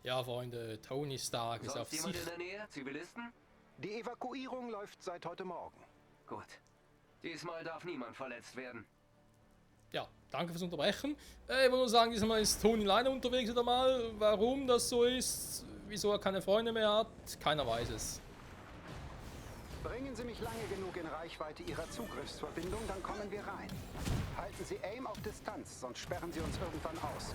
Ja, Freunde, Tony Stark ist auf Sonst jemand sich. in der Nähe? Zivilisten? Die Evakuierung läuft seit heute Morgen. Gut. Diesmal darf niemand verletzt werden. Ja, danke fürs Unterbrechen. Ich wollte nur sagen, diesmal ist Tony alleine unterwegs wieder mal. Warum das so ist, wieso er keine Freunde mehr hat, keiner weiß es. Bringen Sie mich lange genug in Reichweite Ihrer Zugriffsverbindung, dann kommen wir rein. Halten Sie Aim auf Distanz, sonst sperren Sie uns irgendwann aus.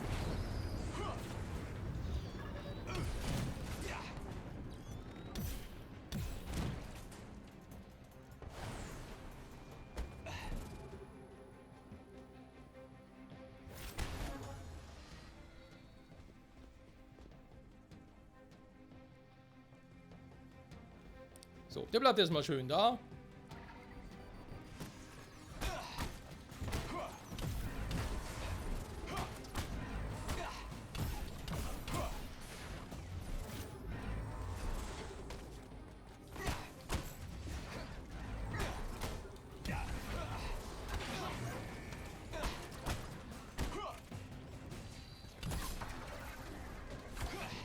So, der bleibt erstmal schön da.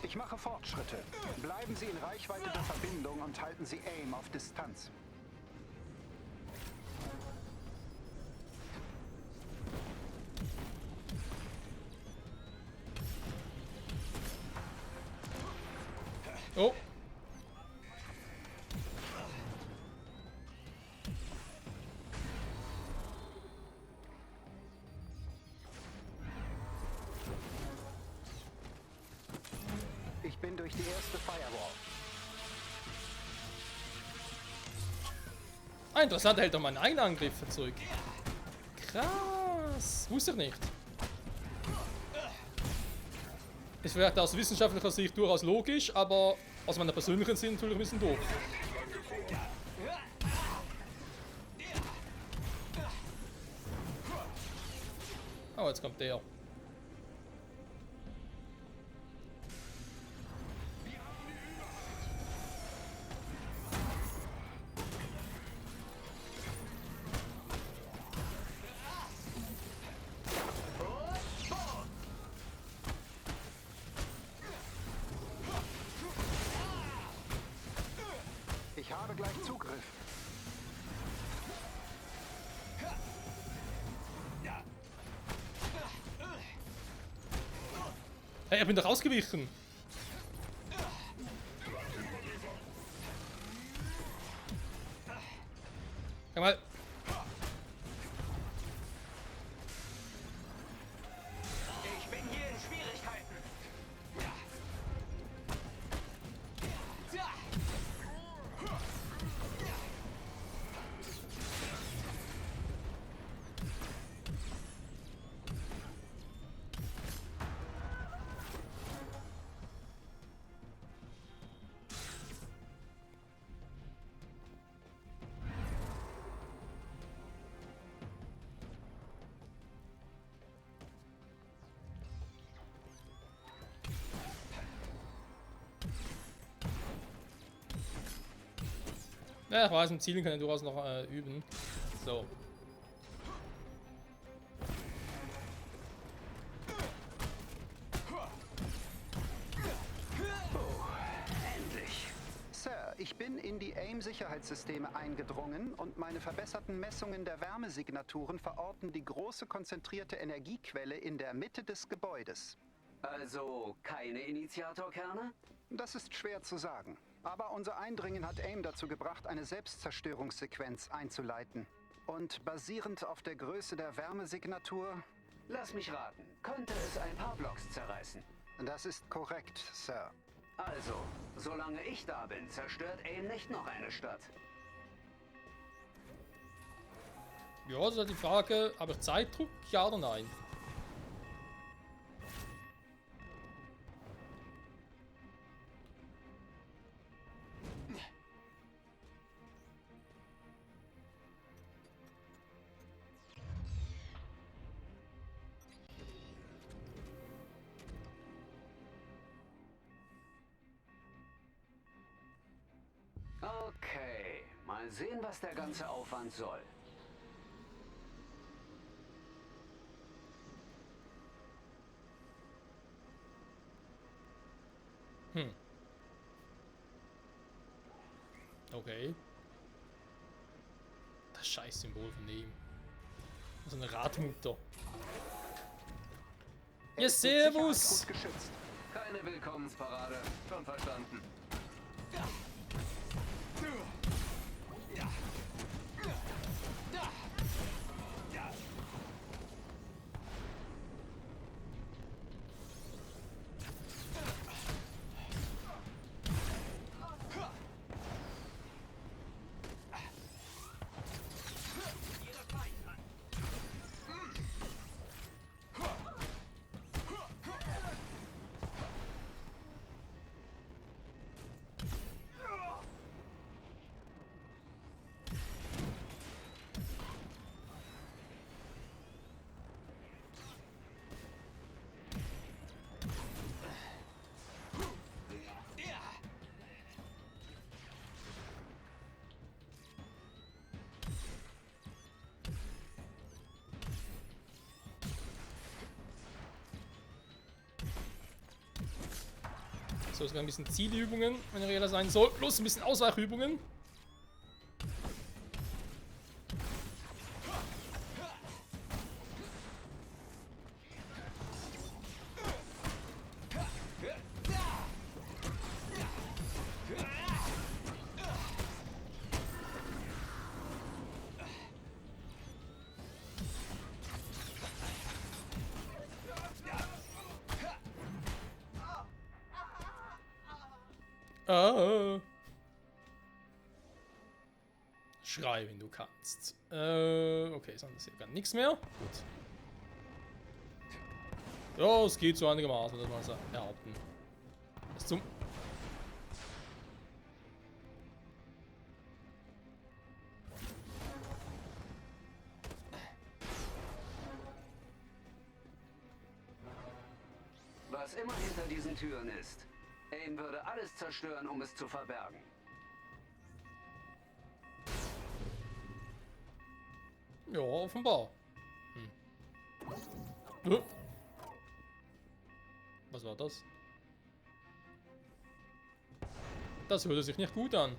Ich mache Fortschritte. Bleiben Sie in Reichweite der Verbindung und halten Sie Aim auf Distanz. Oh. Ich bin durch die erste Firewall. Ah, interessant, er hält doch meinen eigenen Angriff zurück. Krass. Wusste ich nicht. Ist vielleicht aus wissenschaftlicher Sicht durchaus logisch, aber aus meiner persönlichen Sicht natürlich ein bisschen doof. Oh, jetzt kommt der. Ich habe gleich Zugriff. Hey, ich bin doch ausgewichen. Komm mal. Ich bin hier in Schwierigkeiten. Ja, ich weiß, mit Zielen kann ich durchaus noch üben. So. Endlich. Sir, ich bin in die AIM-Sicherheitssysteme eingedrungen und meine verbesserten Messungen der Wärmesignaturen verorten die große konzentrierte Energiequelle in der Mitte des Gebäudes. Also keine Initiatorkerne? Das ist schwer zu sagen. Aber unser Eindringen hat AIM dazu gebracht, eine Selbstzerstörungssequenz einzuleiten. Und basierend auf der Größe der Wärmesignatur... Lass mich raten. Könnte es ein paar Blocks zerreißen? Das ist korrekt, Sir. Also, solange ich da bin, zerstört AIM nicht noch eine Stadt. Ja, das ist halt die Frage, habe ich Zeitdruck, ja oder nein? Okay, mal sehen, was der ganze Aufwand soll. Hm. Okay. Das Scheiß-Symbol von ihm. So eine Radmutter. Ja, ist mit Sicherheit servus! gut geschützt. Keine Willkommensparade. Schon verstanden. So, sogar ein bisschen Zielübungen, wenn er sein soll. Plus ein bisschen Ausweichübungen. Ah. Schrei, wenn du kannst. Okay, sonst hier gar nichts mehr. Gut. Ja, es geht so einigermaßen, das mal so behaupten. Was zum... Was immer hinter diesen Türen ist. AIM würde alles zerstören, um es zu verbergen. Ja, offenbar. Hm. Was war das? Das hörte sich nicht gut an.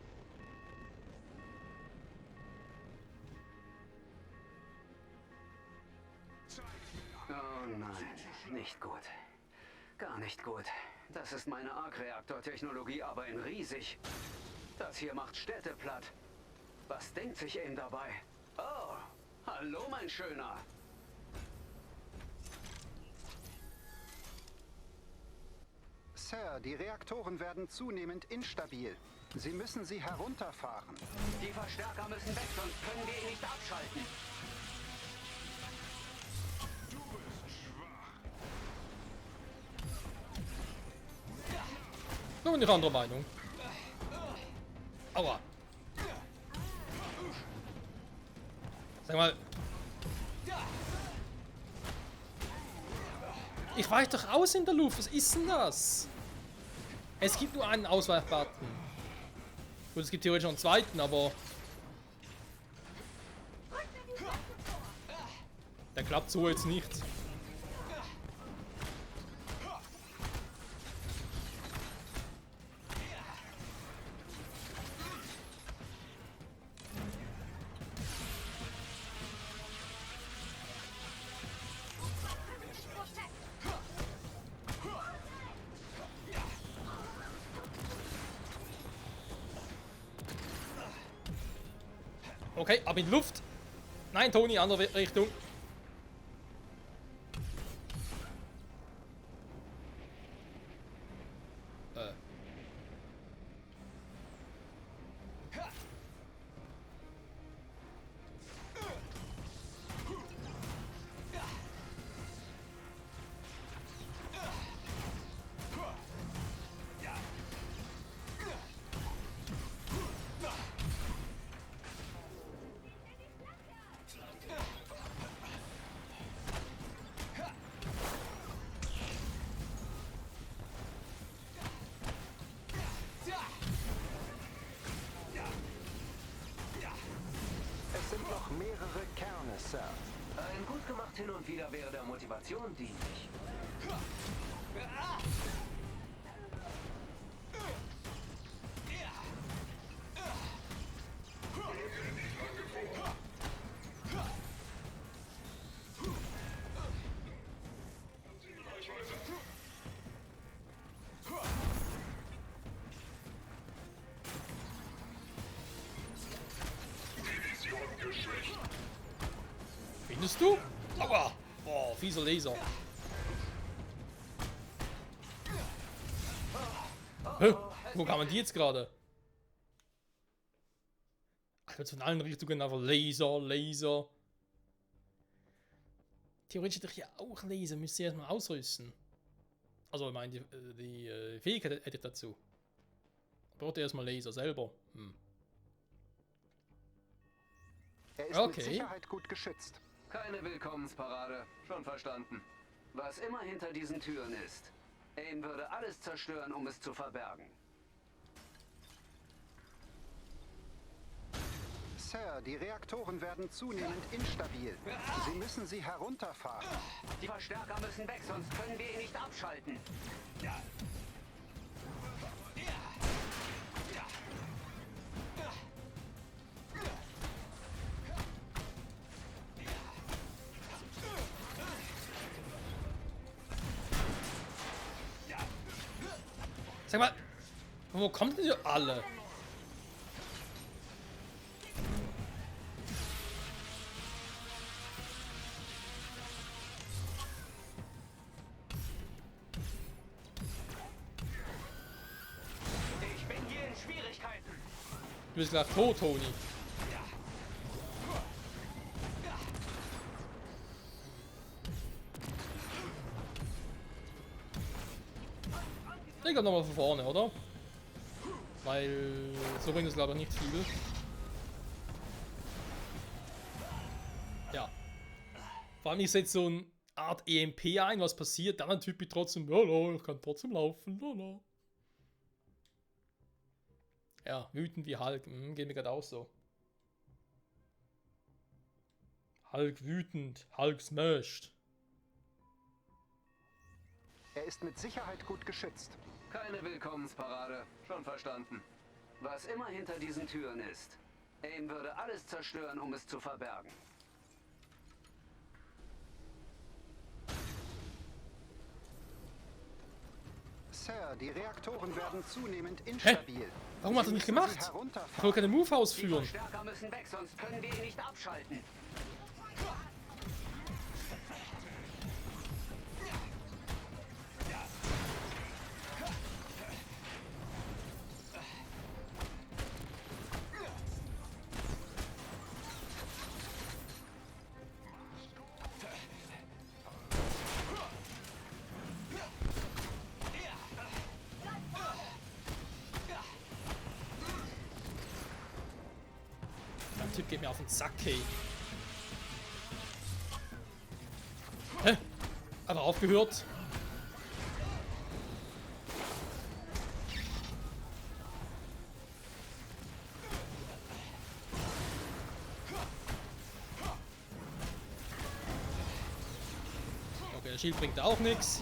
Oh nein, nicht gut. Gar nicht gut. Das ist meine Arc-Reaktor-Technologie, aber in riesig. Das hier macht Städte platt. Was denkt sich AIM dabei? Oh, hallo mein Schöner. Sir, die Reaktoren werden zunehmend instabil. Sie müssen sie herunterfahren. Die Verstärker müssen weg, sonst können wir ihn nicht abschalten. Ich bin nicht anderer Meinung. Aua. Sag mal. Ich weich doch aus in der Luft. Was ist denn das? Es gibt nur einen Ausweichbutton. Gut, es gibt theoretisch noch einen zweiten, aber... Der klappt so jetzt nicht. Okay, ab in die Luft. Nein, Toni, andere Richtung. Es sind noch mehrere Kerne, Sir. Ein gut gemacht hin und wieder wäre der Motivation dienlich. bist du? Aua! Boah, fieser Laser. Hä? Wo kamen die jetzt gerade? Alter, von allen Richtungen einfach Laser. Theoretisch hätte ich ja auch Laser, müsste ich erstmal ausrüsten. Also, ich meine, die Fähigkeit hätte ich dazu. Brauchte erstmal Laser selber. Er ist mit Sicherheit gut geschützt. Keine Willkommensparade. Schon verstanden. Was immer hinter diesen Türen ist. AIM würde alles zerstören, um es zu verbergen. Sir, die Reaktoren werden zunehmend instabil. Sie müssen sie herunterfahren. Die Verstärker müssen weg, sonst können wir ihn nicht abschalten. Sag mal, wo kommt denn ihr alle? Ich bin hier in Schwierigkeiten. Du bist gleich tot, Toni. Ich glaube nochmal von vorne, oder? Weil so bringt es glaube ich nicht viel. Ja. Vor allem ich setze so eine Art EMP ein, was passiert, dann ein Typ trotzdem, ja, ich kann trotzdem laufen, ja. Ja, wütend wie Hulk, geht mir gerade auch so. Hulk wütend, Hulk smashed. Er ist mit Sicherheit gut geschützt. Keine Willkommensparade. Schon verstanden. Was immer hinter diesen Türen ist. AIM würde alles zerstören, um es zu verbergen. Sir, die Reaktoren werden zunehmend instabil. Warum hat er nicht gemacht? Ich will keine Move Die ausführen. Verstärker müssen weg, sonst können wir ihn nicht abschalten. Der Typ geht mir auf den Sack, hey. Hä? Hat er aufgehört? Okay, der Schild bringt auch nichts.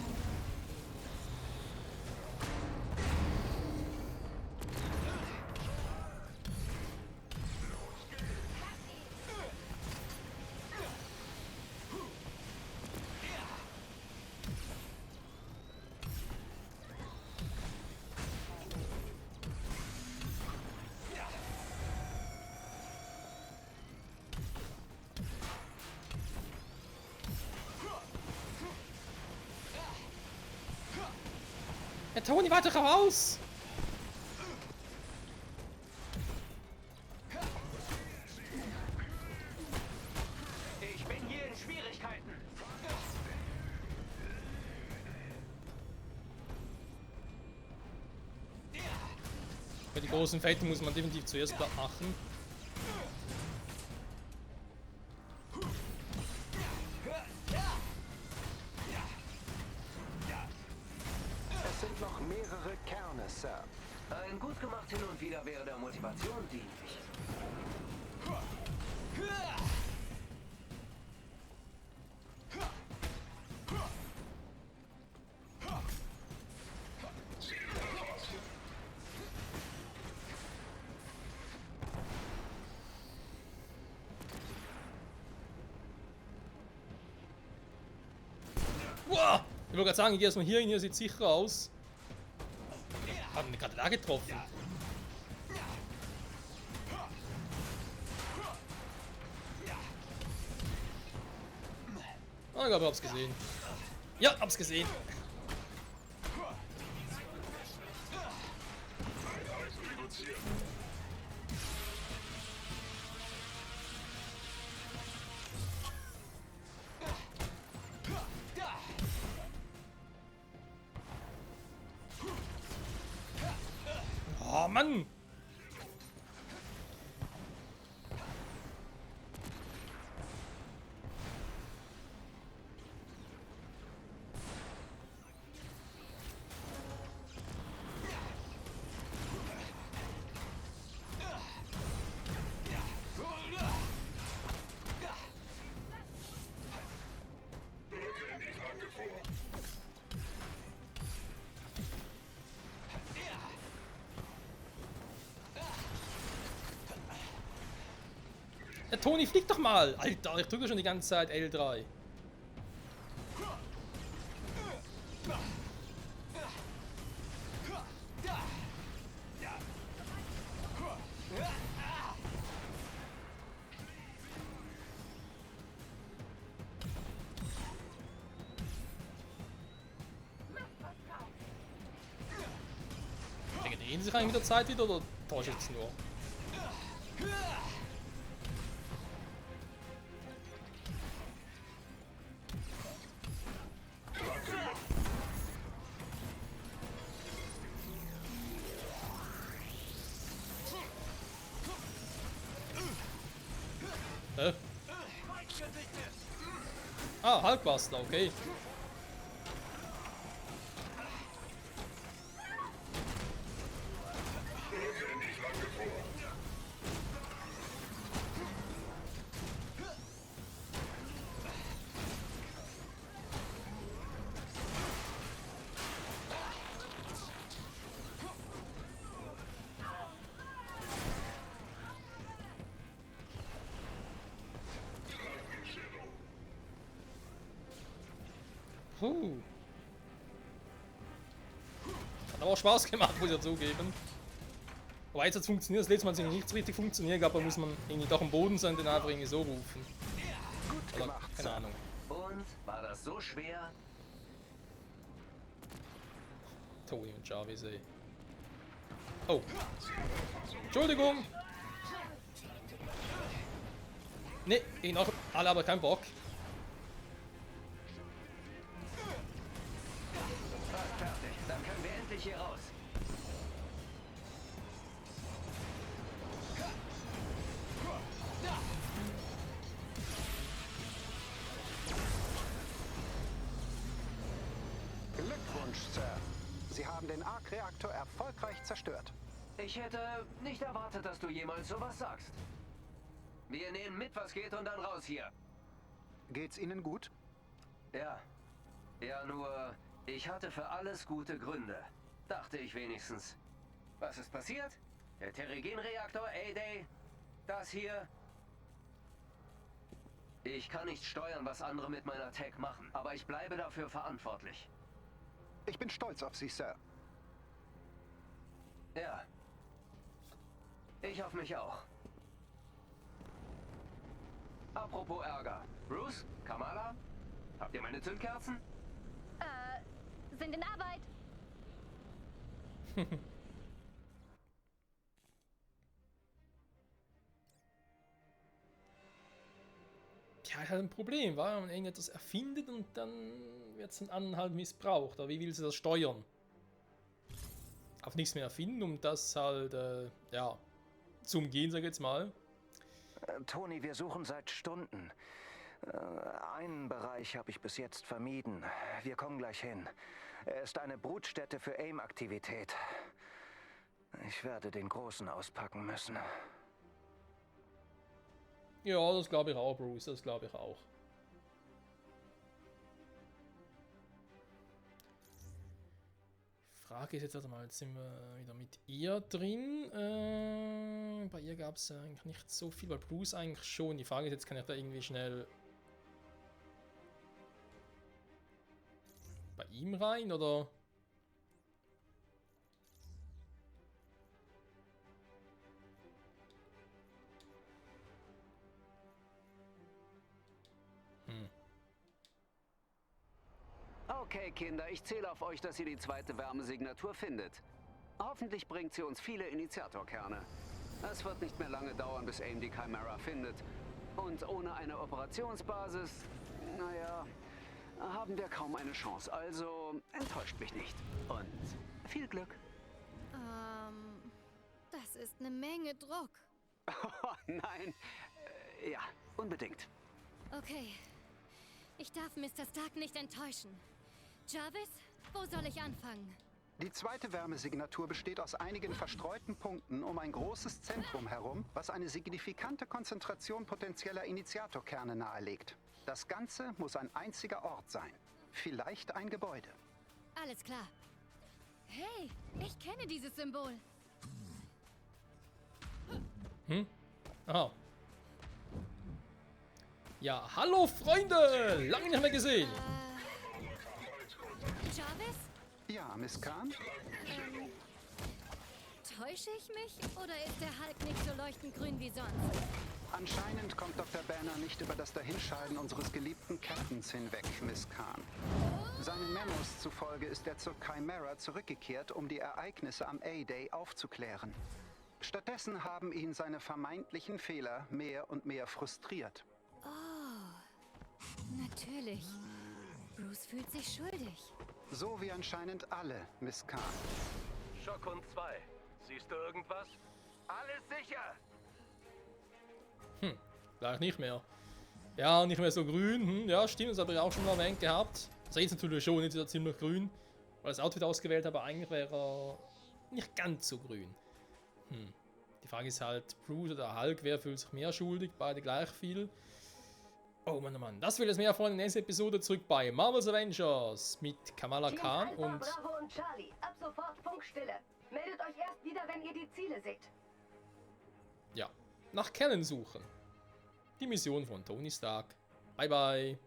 Ja, Toni, warte raus! Ich bin hier in Schwierigkeiten. Bei den großen Fetten muss man definitiv zuerst machen. Es sind noch mehrere Kerne, Sir. Ein gut gemacht hin und wieder wäre der Motivation dienlich. Wow! Ich wollte gerade sagen, ich gehe erstmal hier hin, hier sieht sicher aus. Haben wir gerade da getroffen? Ah, ich glaube, ich hab's gesehen. Ja, hab's gesehen. Oh, Mann! Ja, Toni, flieg doch mal! Alter, ich drücke schon die ganze Zeit L3. Regenerieren sich eigentlich mit der Zeit wieder oder täusche ich jetzt nur? Hä? Ah, Hulkbuster, okay. Puh. Hat aber auch Spaß gemacht, muss ich ja zugeben. Aber jetzt hat es funktioniert, das letzte Mal hat es nicht so richtig funktioniert, ich glaube, da muss man irgendwie doch am Boden sein und den einfach irgendwie so rufen. Gut Oder, gemacht, keine Sir. Ahnung. Und? War das so schwer? Toni und Jarvis, ey. Oh. Entschuldigung! Ne, ich noch alle aber keinen Bock. Fast fertig. Dann können wir endlich hier raus. Glückwunsch, Sir. Sie haben den Arc-Reaktor erfolgreich zerstört. Ich hätte nicht erwartet, dass du jemals sowas sagst. Wir nehmen mit, was geht und dann raus hier. Geht's Ihnen gut? Ja. Ja, nur, ich hatte für alles gute Gründe. Dachte ich wenigstens. Was ist passiert? Der Terrigen-Reaktor, A-Day. Das hier. Ich kann nicht steuern, was andere mit meiner Tech machen, aber ich bleibe dafür verantwortlich. Ich bin stolz auf Sie, Sir. Ja. Ich auf mich auch. Apropos Ärger. Bruce? Kamala? Habt ihr meine Zündkerzen? Sind in Arbeit. Ja, ist halt ein Problem, weil man irgendetwas erfindet und dann wird es von anderen halt missbraucht. Aber wie will sie das steuern? Auf nichts mehr erfinden, um das halt, ja, zu umgehen, sag ich jetzt mal. Toni, wir suchen seit Stunden. Einen Bereich habe ich bis jetzt vermieden. Wir kommen gleich hin. Er ist eine Brutstätte für AIM-Aktivität. Ich werde den Großen auspacken müssen. Ja, das glaube ich auch, Bruce, das glaube ich auch. Frage ist jetzt, warte mal, jetzt sind wir wieder mit ihr drin. Bei ihr gab es eigentlich nicht so viel, bei Bruce eigentlich schon. Die Frage ist jetzt, kann ich da irgendwie schnell bei ihm rein, oder? Okay, Kinder, ich zähle auf euch, dass ihr die zweite Wärmesignatur findet. Hoffentlich bringt sie uns viele Initiatorkerne. Es wird nicht mehr lange dauern, bis AIM die Chimera findet. Und ohne eine Operationsbasis, naja, haben wir kaum eine Chance. Also enttäuscht mich nicht. Und viel Glück. Das ist eine Menge Druck. Oh, nein. Ja, unbedingt. Okay. Ich darf Mr. Stark nicht enttäuschen. Jarvis, wo soll ich anfangen? Die zweite Wärmesignatur besteht aus einigen verstreuten Punkten um ein großes Zentrum herum, was eine signifikante Konzentration potenzieller Initiatorkerne nahelegt. Das Ganze muss ein einziger Ort sein. Vielleicht ein Gebäude. Alles klar. Hey, ich kenne dieses Symbol. Aha. Ja, hallo Freunde! Lange nicht mehr gesehen. Jarvis? Ja, Miss Khan? Täusche ich mich? Oder ist der Hulk nicht so leuchtend grün wie sonst? Anscheinend kommt Dr. Banner nicht über das Dahinscheiden unseres geliebten Captains hinweg, Miss Khan. Seinen Memos zufolge ist er zur Chimera zurückgekehrt, um die Ereignisse am A-Day aufzuklären. Stattdessen haben ihn seine vermeintlichen Fehler mehr und mehr frustriert. Oh, natürlich. Bruce fühlt sich schuldig. So wie anscheinend alle, Miss Khan. Schockund 2. Siehst du irgendwas? Alles sicher! Vielleicht nicht mehr. Ja, nicht mehr so grün. Ja, stimmt, das habe ich auch schon mal erwähnt gehabt. Also jetzt natürlich schon, jetzt ist er ziemlich grün. Weil das Outfit ausgewählt habe, aber eigentlich wäre er nicht ganz so grün. Die Frage ist halt, Bruce oder Hulk, wer fühlt sich mehr schuldig? Beide gleich viel. Oh Mann, oh Mann. Das will jetzt mehr erfahren in der nächsten Episode zurück bei Marvel's Avengers mit Kamala Khan Alpha, und... Bravo und Charlie, ab sofort Funkstille. Meldet euch erst wieder, wenn ihr die Ziele seht. Ja, nach Kernen suchen. Die Mission von Tony Stark. Bye bye.